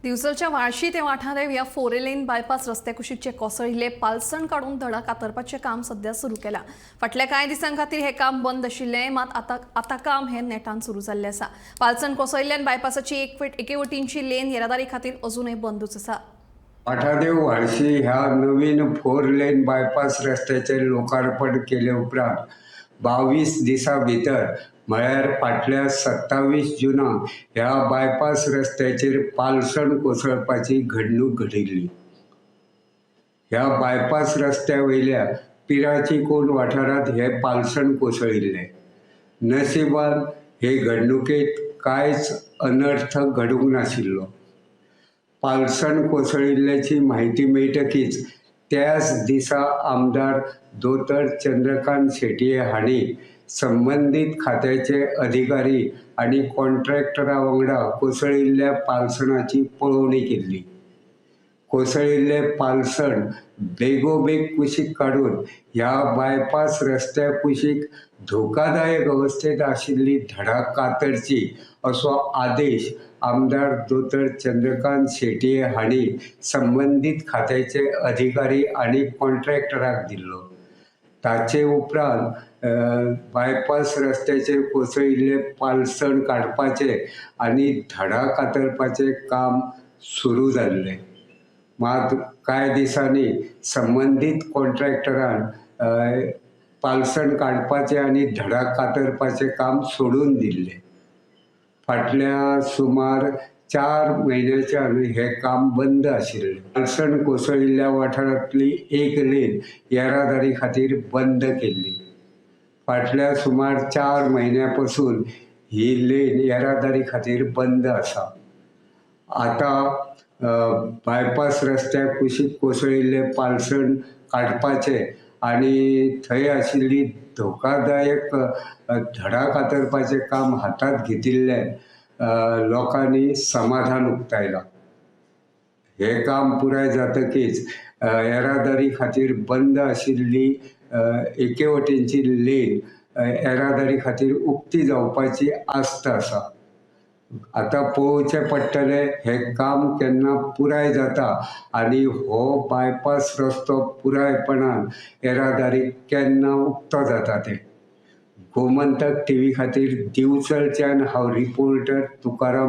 दिवसाच्या वाळशी ते वाठादेव या 4 लेन बायपास रस्त्या कुशीचे कोसळिल्ले पालसण काढून धडा कातरपाचे काम सध्या सुरू केला। फाटल्या कांय दिसां खातीर हे काम बंद आशिल्लें, मात आता काम हे नेटान सुरू जाल्लें आसा। पालसण कोसळिल्ल्यान बायपासाची एकेवटींची लेन येरादारी खातीर अजूनय बंदूच आसा। वाठादेव वाळशी ह्या नवीन 4 लेन बायपास रस्त्याचे लोकार्पण केले उपरांत 22 दिसां भितर म्हळ्यार फाटल्या 27 जुनाक ह्या बायपास रस्त्याचेर पालसण कोसळपाची घडणूक घडिल्ली। ह्या बायपास रस्त्या वयल्या पिराची कोंड वाठारांत हे पालसण कोसळिल्ले। नशिबान हे घडणुकेंत कांयच अनर्थ घडूंक नाशिल्लो। पालसण कोसळिल्ल्याची माहिती मेळटकीच त्याच दिसा आमदार दोतर चंद्रकांत शेटये हांणी संबंधीत खात्याचे अधिकारी आनी कॉन्ट्रॅक्टरा वांगडा कोसळिल्ल्या पालसणाची पळोवणी केल्ली। कोसळिल्ले पालसण बेगोबेग कुशीक काडून ह्या बायपास रस्त्या कुशीक धोकादायक अवस्थेत आशिल्ली धडा कातरची असो आदेश आमदार दोतर चंद्रकांत शेटये हांणी संबंधीत खात्याचे अधिकारी आनी कॉन्ट्रॅक्टराक दिल्लो। ताचे उपरांत बायपास रस्त्याचेर कोसळिल्ले पालसण काडपाचे आनी धडा कातरपाचे काम सुरू जाल्लें। मात कांय दिसांनी संबंधीत कॉन्ट्रॅक्टरान पालसण काडपाचे आनी धडा कातरपाचे काम सोडून दिल्लें। फाटल्या सुमार 4 म्हयन्याच्यान हे काम बंद आशिल्लें। पालसण कोसळिल्ल्या वाठारांतली एक लेन येरादारी खातीर बंद केल्ली। फाटल्या सुमार 4 म्हयन्यां पासून ही लेन येरादारी खातीर बंद आसा। आता बायपास रस्त्या कुशीक कोसळिल्ले पालसण काडपाचे आनी थंय आशिल्ली धोकादायक धडा कातरपाचे काम हातांत घेतिल्ल्यान लोकांनी समाधान उक्तायलां। हे काम पुराय जातकीच येरादारी खातीर बंद आशिल्ली एकेवटेंची लेन येरादारी खातीर उक्ती जावपाची आस्त आसा। आता पळोवचें पडटलें हे काम केन्ना पुराय जाता आनी हो बायपास रस्तो पुरायपणान येरादारीक केन्ना उक्तो जाता तें। गोमंतक टीव्ही खातीर दिवचलच्यान हांव रिपोर्टर तुकाराम